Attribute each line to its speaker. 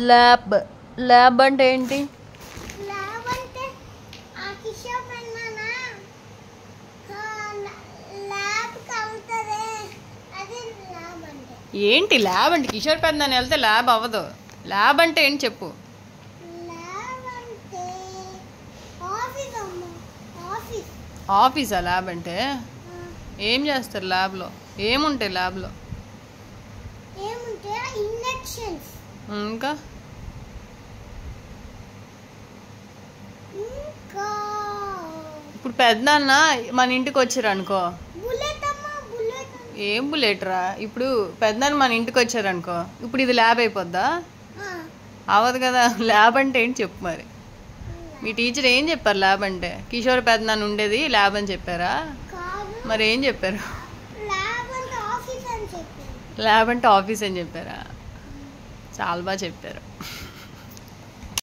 Speaker 1: Lab. Lab అంటే ఏంటి?
Speaker 2: Lab అంటే ఆ కిషోర్ పెద్దనాన్న ల్యాబ్ కవుతదే అది ల్యాబ్ అంటే.
Speaker 1: ఏంటి ల్యాబ్ అంటే? కిషోర్ పెద్దనాన్న వెళ్తే ల్యాబ్ అవ్వదు. ల్యాబ్ అంటే ఏంటి చెప్పు.
Speaker 2: ల్యాబ్ అంటే ఆఫీస్ అమ్మ. ఆఫీస్.
Speaker 1: ఆఫీసా ల్యాబ్ అంటే? ఏం చేస్తారు ల్యాబ్లో? ఏముంటాయి ల్యాబ్లో?
Speaker 2: ఏముంటే ఇంజెక్షన్స్.
Speaker 1: ఇంకా
Speaker 2: ఇంకా
Speaker 1: ఇప్పుడు పెద్దనాన్న మన ఇంటికి వచ్చారు అనుకో.
Speaker 2: బుల్లెట్ అమ్మ. బుల్లెట్.
Speaker 1: ఏం బుల్లెట్ రా? ఇప్పుడు పెద్దనాన్న మన ఇంటికి వచ్చారు అనుకో, ఇప్పుడు ఇది ల్యాబ్ అయిపోద్దా? అవ్వదు కదా. ల్యాబ్ అంటే ఏంటి చెప్పు మరి. మీ టీచర్ ఏం చెప్పారు ల్యాబ్ అంటే? కిషోర్ పెద్దనాన్న ఉండేది ల్యాబ్ అని చెప్పారా? మరి ఏం చెప్పారు?
Speaker 2: ల్యాబ్ అంటే ఆఫీస్ అని చెప్పారు.
Speaker 1: ల్యాబ్ అంటే ఆఫీస్ అని చెప్పారా? చాలా బాగా చెప్పారు.